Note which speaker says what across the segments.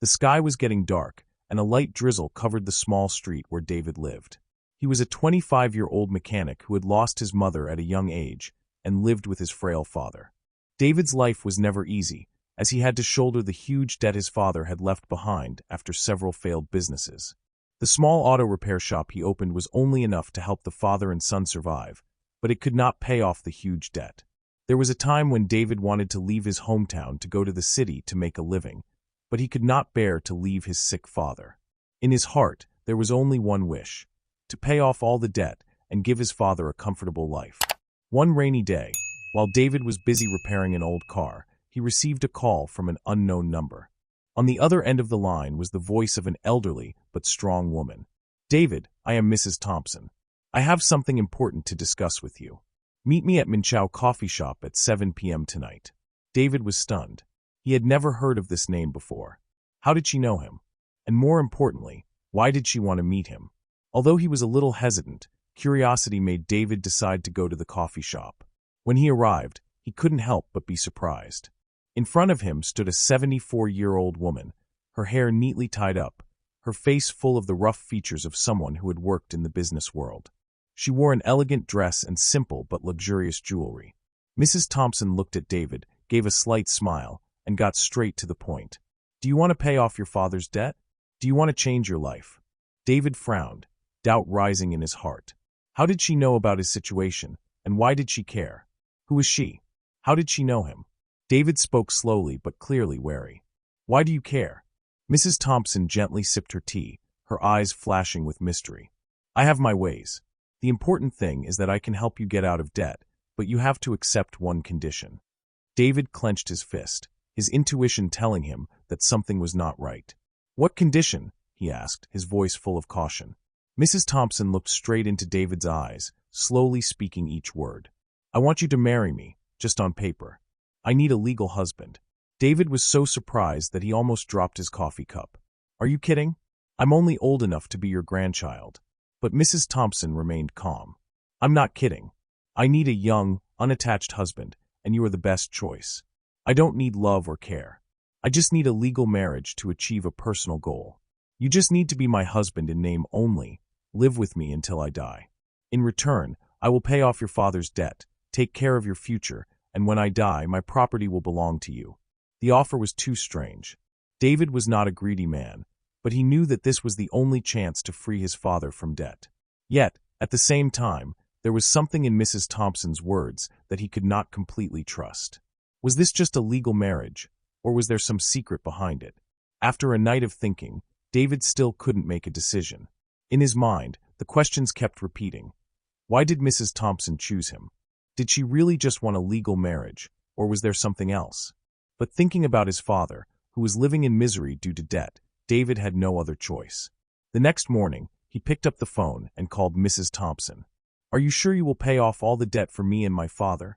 Speaker 1: The sky was getting dark, and a light drizzle covered the small street where David lived. He was a 25-year-old mechanic who had lost his mother at a young age and lived with his frail father. David's life was never easy, as he had to shoulder the huge debt his father had left behind after several failed businesses. The small auto repair shop he opened was only enough to help the father and son survive, but it could not pay off the huge debt. There was a time when David wanted to leave his hometown to go to the city to make a living, but he could not bear to leave his sick father. In his heart, there was only one wish: to pay off all the debt and give his father a comfortable life. One rainy day, while David was busy repairing an old car, he received a call from an unknown number. On the other end of the line was the voice of an elderly but strong woman. "David, I am Mrs. Thompson. I have something important to discuss with you. Meet me at Minchow Coffee Shop at 7 p.m. tonight." David was stunned. He had never heard of this name before. How did she know him? And more importantly, why did she want to meet him? Although he was a little hesitant, curiosity made David decide to go to the coffee shop. When he arrived, he couldn't help but be surprised. In front of him stood a 74-year-old woman, her hair neatly tied up, her face full of the rough features of someone who had worked in the business world. She wore an elegant dress and simple but luxurious jewelry. Mrs. Thompson looked at David, gave a slight smile, and got straight to the point. "Do you want to pay off your father's debt? Do you want to change your life?" David frowned, doubt rising in his heart. How did she know about his situation, and why did she care? Who was she? How did she know him? David spoke slowly but clearly, wary. "Why do you care?" Mrs. Thompson gently sipped her tea, her eyes flashing with mystery. "I have my ways. The important thing is that I can help you get out of debt, but you have to accept one condition." David clenched his fist, his intuition telling him that something was not right. "What condition?" he asked, his voice full of caution. Mrs. Thompson looked straight into David's eyes, slowly speaking each word. "I want you to marry me, just on paper. I need a legal husband." David was so surprised that he almost dropped his coffee cup. "Are you kidding? I'm only old enough to be your grandchild." But Mrs. Thompson remained calm. "I'm not kidding. I need a young, unattached husband, and you are the best choice. I don't need love or care. I just need a legal marriage to achieve a personal goal. You just need to be my husband in name only, live with me until I die. In return, I will pay off your father's debt, take care of your future, and when I die, my property will belong to you." The offer was too strange. David was not a greedy man, but he knew that this was the only chance to free his father from debt. Yet, at the same time, there was something in Mrs. Thompson's words that he could not completely trust. Was this just a legal marriage, or was there some secret behind it? After a night of thinking, David still couldn't make a decision. In his mind, the questions kept repeating. Why did Mrs. Thompson choose him? Did she really just want a legal marriage, or was there something else? But thinking about his father, who was living in misery due to debt, David had no other choice. The next morning, he picked up the phone and called Mrs. Thompson. "Are you sure you will pay off all the debt for me and my father?"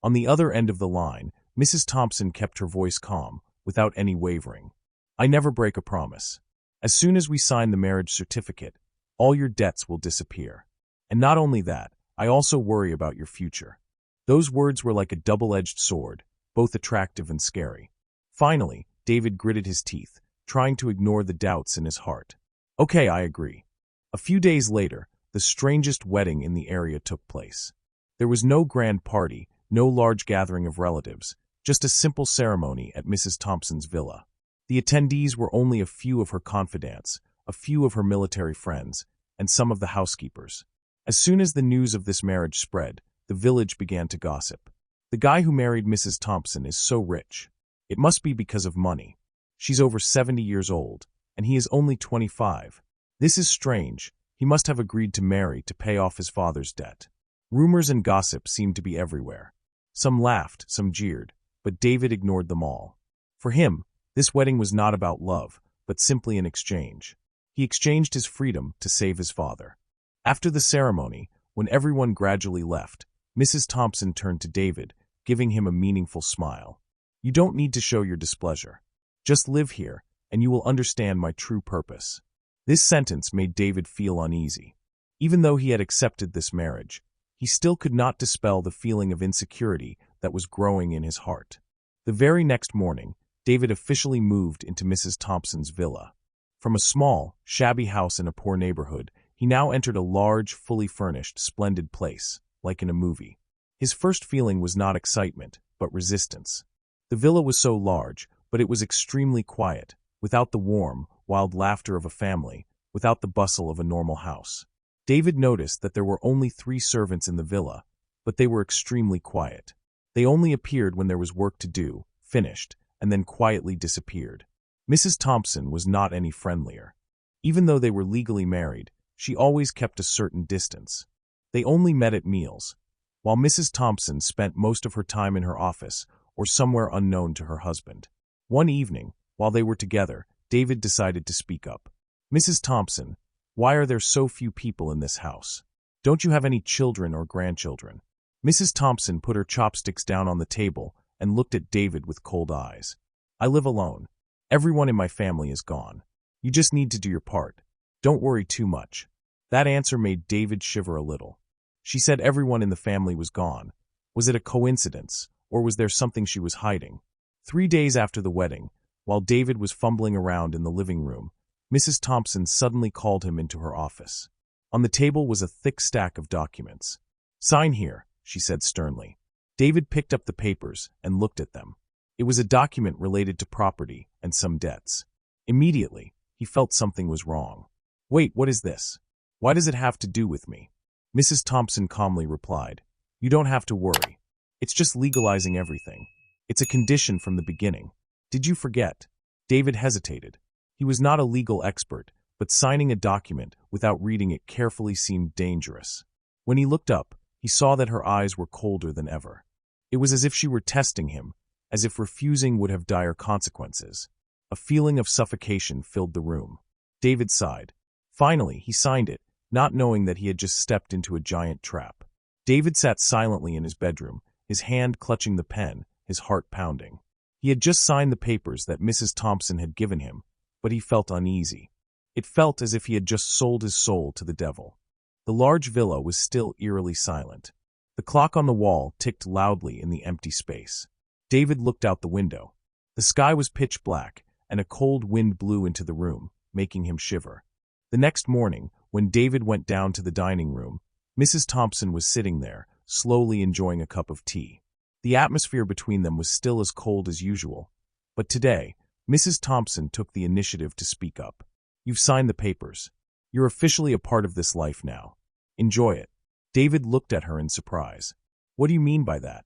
Speaker 1: On the other end of the line, Mrs. Thompson kept her voice calm, without any wavering. "I never break a promise. As soon as we sign the marriage certificate, all your debts will disappear. And not only that, I also worry about your future." Those words were like a double-edged sword, both attractive and scary. Finally, David gritted his teeth, trying to ignore the doubts in his heart. "Okay, I agree." A few days later, the strangest wedding in the area took place. There was no grand party, no large gathering of relatives, just a simple ceremony at Mrs. Thompson's villa. The attendees were only a few of her confidants, a few of her military friends, and some of the housekeepers. As soon as the news of this marriage spread, the village began to gossip. "The guy who married Mrs. Thompson is so rich. It must be because of money. She's over 70 years old, and he is only 25. This is strange. He must have agreed to marry to pay off his father's debt." Rumors and gossip seemed to be everywhere. Some laughed, some jeered, but David ignored them all. For him, this wedding was not about love, but simply an exchange. He exchanged his freedom to save his father. After the ceremony, when everyone gradually left, Mrs. Thompson turned to David, giving him a meaningful smile. "You don't need to show your displeasure. Just live here, and you will understand my true purpose." This sentence made David feel uneasy. Even though he had accepted this marriage, he still could not dispel the feeling of insecurity that was growing in his heart. The very next morning, David officially moved into Mrs. Thompson's villa. From a small, shabby house in a poor neighborhood, he now entered a large, fully furnished, splendid place, like in a movie. His first feeling was not excitement, but resistance. The villa was so large, but it was extremely quiet, without the warm, wild laughter of a family, without the bustle of a normal house. David noticed that there were only 3 servants in the villa, but they were extremely quiet. They only appeared when there was work to do, finished, and then quietly disappeared. Mrs. Thompson was not any friendlier. Even though they were legally married, she always kept a certain distance. They only met at meals, while Mrs. Thompson spent most of her time in her office or somewhere unknown to her husband. One evening, while they were together, David decided to speak up. "Mrs. Thompson, why are there so few people in this house? Don't you have any children or grandchildren?" Mrs. Thompson put her chopsticks down on the table and looked at David with cold eyes. "I live alone. Everyone in my family is gone. You just need to do your part. Don't worry too much." That answer made David shiver a little. She said everyone in the family was gone. Was it a coincidence, or was there something she was hiding? 3 days after the wedding, while David was fumbling around in the living room, Mrs. Thompson suddenly called him into her office. On the table was a thick stack of documents. "Sign here," she said sternly. David picked up the papers and looked at them. It was a document related to property and some debts. Immediately, he felt something was wrong. "Wait, what is this? Why does it have to do with me?" Mrs. Thompson calmly replied, "You don't have to worry. It's just legalizing everything. It's a condition from the beginning. Did you forget?" David hesitated. He was not a legal expert, but signing a document without reading it carefully seemed dangerous. When he looked up, he saw that her eyes were colder than ever. It was as if she were testing him, as if refusing would have dire consequences. A feeling of suffocation filled the room. David sighed. Finally, he signed it, not knowing that he had just stepped into a giant trap. David sat silently in his bedroom, his hand clutching the pen, his heart pounding. He had just signed the papers that Mrs. Thompson had given him, but he felt uneasy. It felt as if he had just sold his soul to the devil. The large villa was still eerily silent. The clock on the wall ticked loudly in the empty space. David looked out the window. The sky was pitch black, and a cold wind blew into the room, making him shiver. The next morning, when David went down to the dining room, Mrs. Thompson was sitting there, slowly enjoying a cup of tea. The atmosphere between them was still as cold as usual. But today, Mrs. Thompson took the initiative to speak up. "You've signed the papers. You're officially a part of this life now. Enjoy it." David looked at her in surprise. "What do you mean by that?"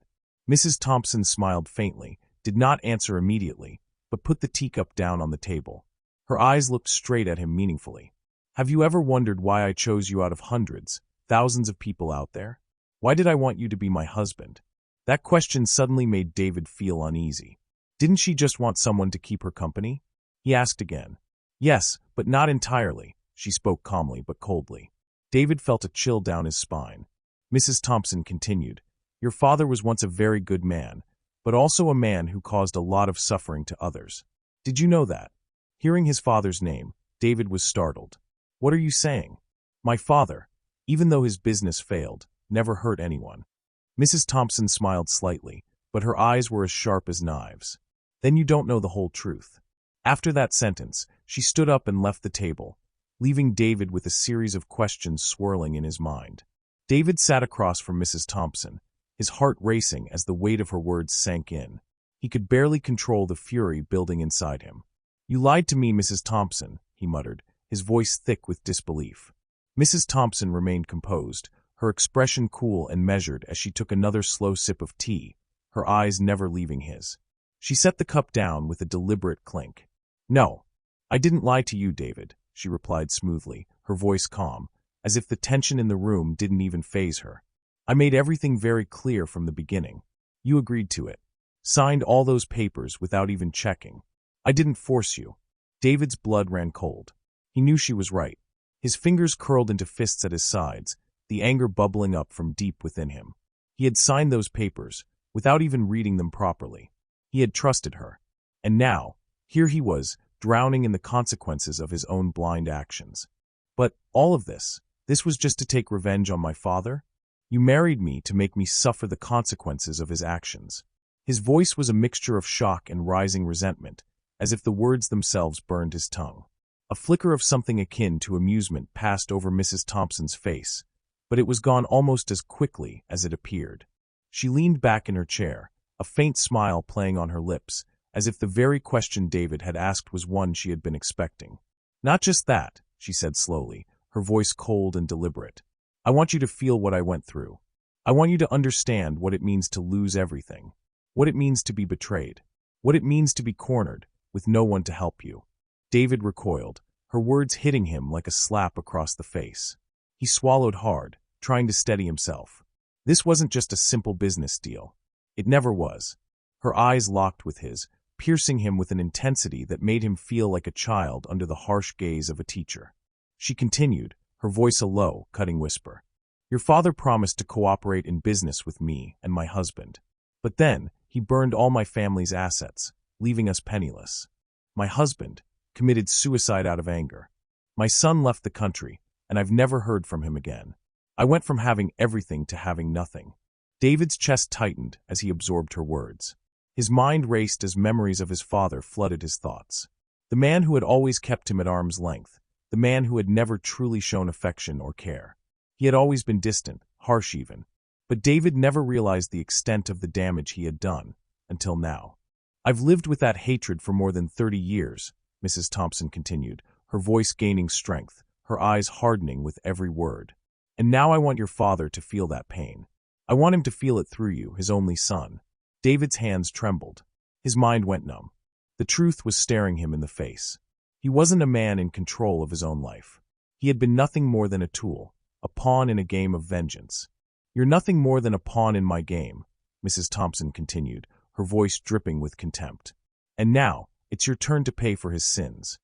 Speaker 1: Mrs. Thompson smiled faintly, did not answer immediately, but put the teacup down on the table. Her eyes looked straight at him meaningfully. "Have you ever wondered why I chose you out of hundreds, thousands of people out there? Why did I want you to be my husband?" That question suddenly made David feel uneasy. Didn't she just want someone to keep her company? He asked again. "Yes, but not entirely," she spoke calmly but coldly. David felt a chill down his spine. Mrs. Thompson continued, "Your father was once a very good man, but also a man who caused a lot of suffering to others. Did you know that?" Hearing his father's name, David was startled. "What are you saying?" "My father, even though his business failed, never hurt anyone." Mrs. Thompson smiled slightly, but her eyes were as sharp as knives. "Then you don't know the whole truth." After that sentence, she stood up and left the table, leaving David with a series of questions swirling in his mind. David sat across from Mrs. Thompson, his heart racing as the weight of her words sank in. He could barely control the fury building inside him. "You lied to me, Mrs. Thompson," he muttered, his voice thick with disbelief. Mrs. Thompson remained composed, her expression cool and measured as she took another slow sip of tea, her eyes never leaving his. She set the cup down with a deliberate clink. "No, I didn't lie to you, David," she replied smoothly, her voice calm, as if the tension in the room didn't even faze her. "I made everything very clear from the beginning. You agreed to it. Signed all those papers without even checking. I didn't force you." David's blood ran cold. He knew she was right. His fingers curled into fists at his sides, the anger bubbling up from deep within him. He had signed those papers, without even reading them properly. He had trusted her. And now, here he was, drowning in the consequences of his own blind actions. "But all of this was just to take revenge on my father? You married me to make me suffer the consequences of his actions." His voice was a mixture of shock and rising resentment, as if the words themselves burned his tongue. A flicker of something akin to amusement passed over Mrs. Thompson's face, but it was gone almost as quickly as it appeared. She leaned back in her chair, a faint smile playing on her lips, as if the very question David had asked was one she had been expecting. "Not just that," she said slowly, her voice cold and deliberate. "I want you to feel what I went through. I want you to understand what it means to lose everything, what it means to be betrayed, what it means to be cornered, with no one to help you." David recoiled, her words hitting him like a slap across the face. He swallowed hard, trying to steady himself. This wasn't just a simple business deal. It never was. Her eyes locked with his, piercing him with an intensity that made him feel like a child under the harsh gaze of a teacher. She continued, her voice a low, cutting whisper. "Your father promised to cooperate in business with me and my husband. But then, he burned all my family's assets, leaving us penniless. My husband committed suicide out of anger. My son left the country, and I've never heard from him again. I went from having everything to having nothing." David's chest tightened as he absorbed her words. His mind raced as memories of his father flooded his thoughts. The man who had always kept him at arm's length, the man who had never truly shown affection or care. He had always been distant, harsh even. But David never realized the extent of the damage he had done, until now. "I've lived with that hatred for more than 30 years, Mrs. Thompson continued, her voice gaining strength, her eyes hardening with every word. "And now I want your father to feel that pain. I want him to feel it through you, his only son." David's hands trembled. His mind went numb. The truth was staring him in the face. He wasn't a man in control of his own life. He had been nothing more than a tool, a pawn in a game of vengeance. "You're nothing more than a pawn in my game," Mrs. Thompson continued, her voice dripping with contempt. "And now, it's your turn to pay for his sins."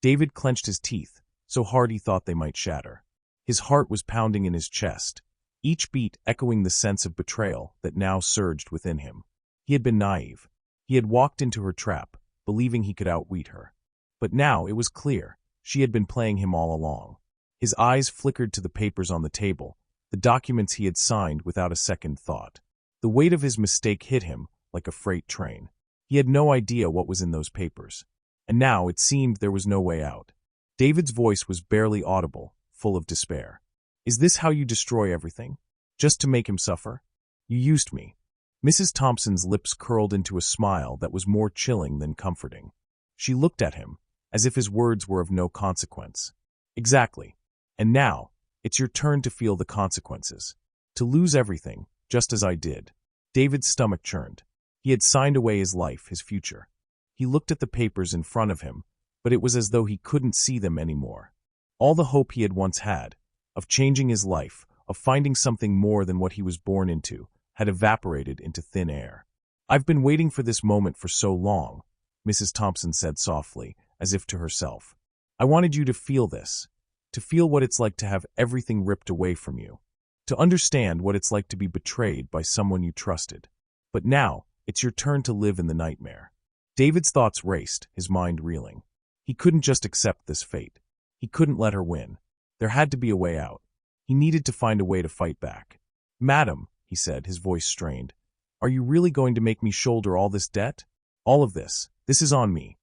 Speaker 1: David clenched his teeth, so hard he thought they might shatter. His heart was pounding in his chest, each beat echoing the sense of betrayal that now surged within him. He had been naive. He had walked into her trap, believing he could outwit her. But now it was clear, she had been playing him all along. His eyes flickered to the papers on the table, the documents he had signed without a second thought. The weight of his mistake hit him like a freight train. He had no idea what was in those papers. And now it seemed there was no way out. David's voice was barely audible, full of despair. "Is this how you destroy everything? Just to make him suffer? You used me." Mrs. Thompson's lips curled into a smile that was more chilling than comforting. She looked at him, as if his words were of no consequence. "Exactly. And now, it's your turn to feel the consequences. To lose everything, just as I did." David's stomach churned. He had signed away his life, his future. He looked at the papers in front of him, but it was as though he couldn't see them anymore. All the hope he had once had, of changing his life, of finding something more than what he was born into, had evaporated into thin air. "I've been waiting for this moment for so long," Mrs. Thompson said softly, as if to herself. "I wanted you to feel this, to feel what it's like to have everything ripped away from you, to understand what it's like to be betrayed by someone you trusted. But now, it's your turn to live in the nightmare." David's thoughts raced, his mind reeling. He couldn't just accept this fate. He couldn't let her win. There had to be a way out. He needed to find a way to fight back. "Madam," he said, his voice strained, "are you really going to make me shoulder all this debt? All of this. This is on me."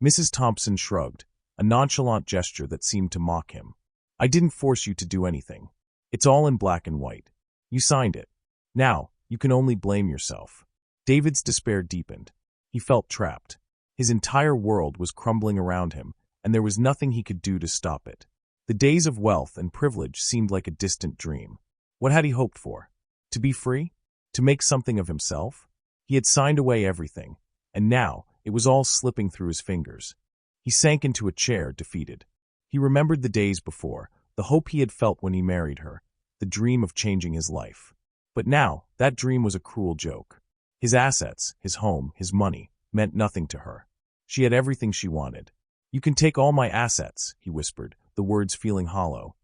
Speaker 1: Mrs. Thompson shrugged, a nonchalant gesture that seemed to mock him. "I didn't force you to do anything. It's all in black and white. You signed it. Now, you can only blame yourself." David's despair deepened. He felt trapped. His entire world was crumbling around him, and there was nothing he could do to stop it. The days of wealth and privilege seemed like a distant dream. What had he hoped for? To be free? To make something of himself? He had signed away everything, and now it was all slipping through his fingers. He sank into a chair, defeated. He remembered the days before, the hope he had felt when he married her, the dream of changing his life. But now, that dream was a cruel joke. His assets, his home, his money, meant nothing to her. She had everything she wanted. "You can take all my assets," he whispered, the words feeling hollow.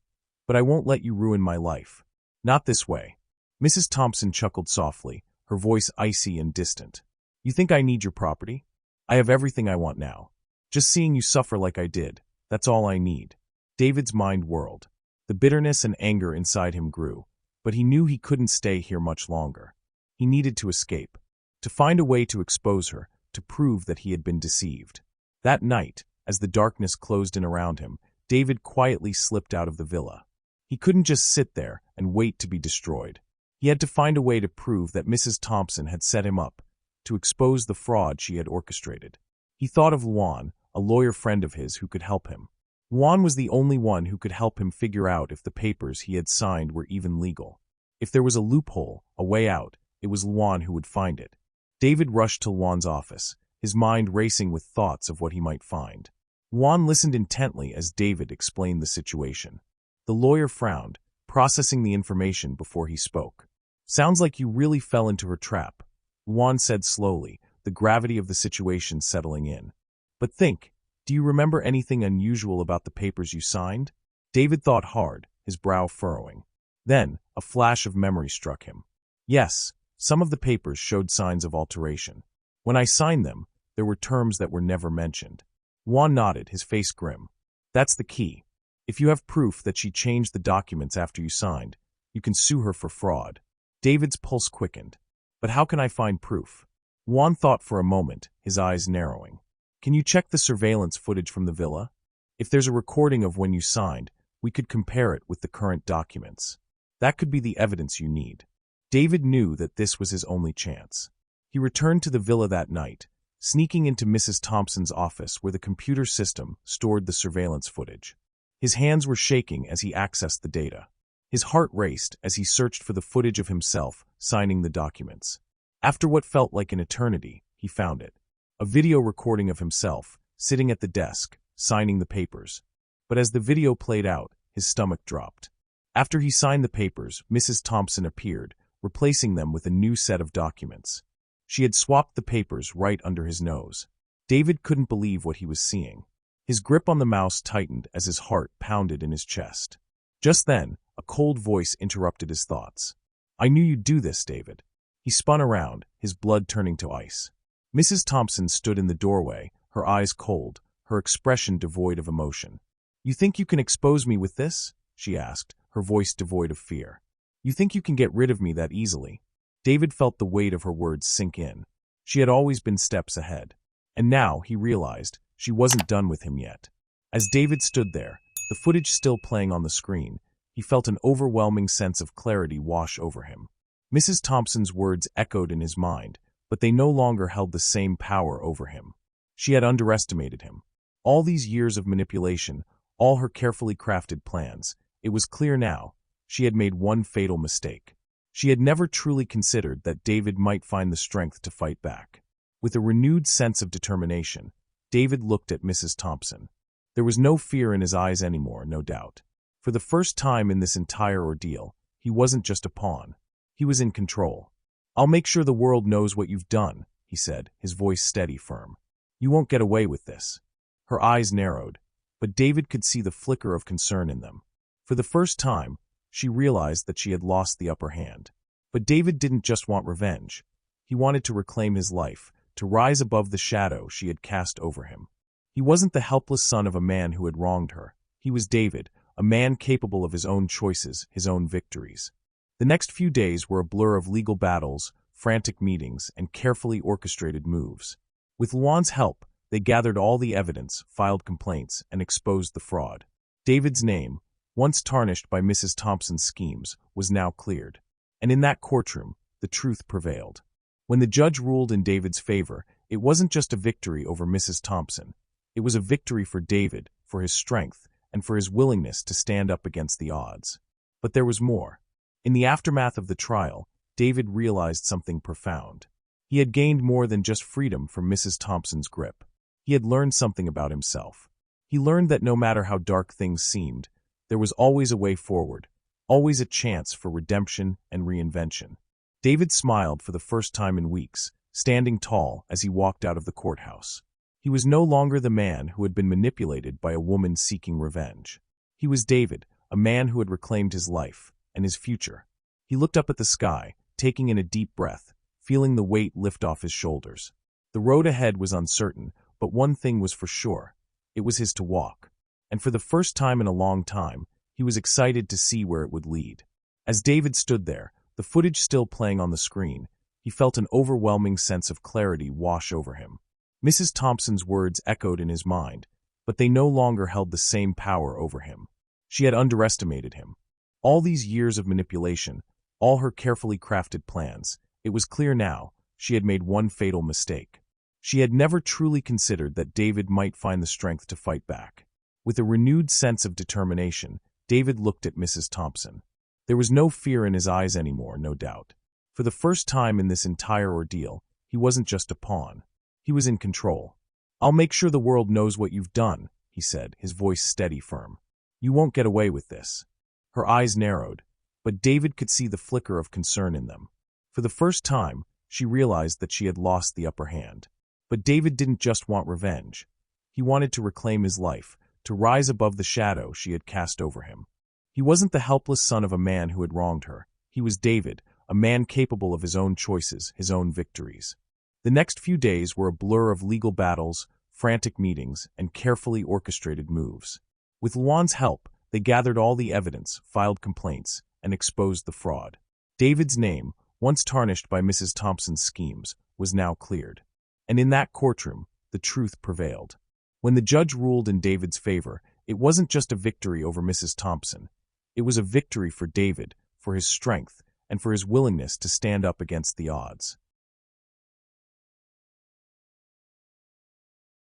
Speaker 1: "But I won't let you ruin my life. Not this way." Mrs. Thompson chuckled softly, her voice icy and distant. "You think I need your property? I have everything I want now. Just seeing you suffer like I did, that's all I need." David's mind whirled. The bitterness and anger inside him grew, but he knew he couldn't stay here much longer. He needed to escape. to find a way to expose her, to prove that he had been deceived. That night, as the darkness closed in around him, David quietly slipped out of the villa. He couldn't just sit there and wait to be destroyed. He had to find a way to prove that Mrs. Thompson had set him up, to expose the fraud she had orchestrated. He thought of Luan, a lawyer friend of his who could help him. Luan was the only one who could help him figure out if the papers he had signed were even legal. If there was a loophole, a way out, it was Luan who would find it. David rushed to Luan's office, his mind racing with thoughts of what he might find. Luan listened intently as David explained the situation. The lawyer frowned, processing the information before he spoke. "Sounds like you really fell into her trap," Luan said slowly, the gravity of the situation settling in. "But think, do you remember anything unusual about the papers you signed?" David thought hard, his brow furrowing. Then, a flash of memory struck him. Yes, some of the papers showed signs of alteration. When I signed them, there were terms that were never mentioned. Luan nodded, his face grim. "That's the key. If you have proof that she changed the documents after you signed, you can sue her for fraud." David's pulse quickened. "But how can I find proof?" Luan thought for a moment, his eyes narrowing. "Can you check the surveillance footage from the villa? If there's a recording of when you signed, we could compare it with the current documents. That could be the evidence you need." David knew that this was his only chance. He returned to the villa that night, sneaking into Mrs. Thompson's office where the computer system stored the surveillance footage. His hands were shaking as he accessed the data. His heart raced as he searched for the footage of himself signing the documents. After what felt like an eternity, he found it. A video recording of himself, sitting at the desk, signing the papers. But as the video played out, his stomach dropped. After he signed the papers, Mrs. Thompson appeared, replacing them with a new set of documents. She had swapped the papers right under his nose. David couldn't believe what he was seeing. His grip on the mouse tightened as his heart pounded in his chest. Just then, a cold voice interrupted his thoughts. "I knew you'd do this, David." He spun around, his blood turning to ice. Mrs. Thompson stood in the doorway, her eyes cold, her expression devoid of emotion. "You think you can expose me with this?" she asked, her voice devoid of fear. "You think you can get rid of me that easily?" David felt the weight of her words sink in. She had always been steps ahead. And now, he realized, she wasn't done with him yet. As David stood there, the footage still playing on the screen, he felt an overwhelming sense of clarity wash over him. Mrs. Thompson's words echoed in his mind, but they no longer held the same power over him. She had underestimated him. All these years of manipulation, all her carefully crafted plans, it was clear now, she had made one fatal mistake. She had never truly considered that David might find the strength to fight back. With a renewed sense of determination, David looked at Mrs. Thompson. There was no fear in his eyes anymore, no doubt. For the first time in this entire ordeal, he wasn't just a pawn. He was in control. "I'll make sure the world knows what you've done," he said, his voice steady, firm. "You won't get away with this." Her eyes narrowed, but David could see the flicker of concern in them. For the first time, she realized that she had lost the upper hand. But David didn't just want revenge. He wanted to reclaim his life, to rise above the shadow she had cast over him. He wasn't the helpless son of a man who had wronged her. He was David, a man capable of his own choices, his own victories. The next few days were a blur of legal battles, frantic meetings, and carefully orchestrated moves. With Luan's help, they gathered all the evidence, filed complaints, and exposed the fraud. David's name, once tarnished by Mrs. Thompson's schemes, was now cleared. And in that courtroom, the truth prevailed. When the judge ruled in David's favor, it wasn't just a victory over Mrs. Thompson. It was a victory for David, for his strength, and for his willingness to stand up against the odds. But there was more. In the aftermath of the trial, David realized something profound. He had gained more than just freedom from Mrs. Thompson's grip. He had learned something about himself. He learned that no matter how dark things seemed, there was always a way forward, always a chance for redemption and reinvention. David smiled for the first time in weeks, standing tall as he walked out of the courthouse. He was no longer the man who had been manipulated by a woman seeking revenge. He was David, a man who had reclaimed his life and his future. He looked up at the sky, taking in a deep breath, feeling the weight lift off his shoulders. The road ahead was uncertain, but one thing was for sure. It was his to walk. And for the first time in a long time, he was excited to see where it would lead. As David stood there, the footage still playing on the screen, He felt an overwhelming sense of clarity wash over him. Mrs. Thompson's words echoed in his mind, but they no longer held the same power over him. She had underestimated him. All these years of manipulation, all her carefully crafted plans, it was clear now, she had made one fatal mistake. She had never truly considered that David might find the strength to fight back. With a renewed sense of determination, David looked at Mrs. Thompson. There was no fear in his eyes anymore, no doubt. For the first time in this entire ordeal, he wasn't just a pawn. He was in control. "I'll make sure the world knows what you've done," he said, his voice steady, firm. "You won't get away with this." Her eyes narrowed, but David could see the flicker of concern in them. For the first time, she realized that she had lost the upper hand. But David didn't just want revenge. He wanted to reclaim his life, to rise above the shadow she had cast over him. He wasn't the helpless son of a man who had wronged her. He was David, a man capable of his own choices, his own victories. The next few days were a blur of legal battles, frantic meetings, and carefully orchestrated moves. With Luan's help, they gathered all the evidence, filed complaints, and exposed the fraud. David's name, once tarnished by Mrs. Thompson's schemes, was now cleared. And in that courtroom, the truth prevailed. When the judge ruled in David's favor, it wasn't just a victory over Mrs. Thompson. It was a victory for David, for his strength, and for his willingness to stand up against the odds.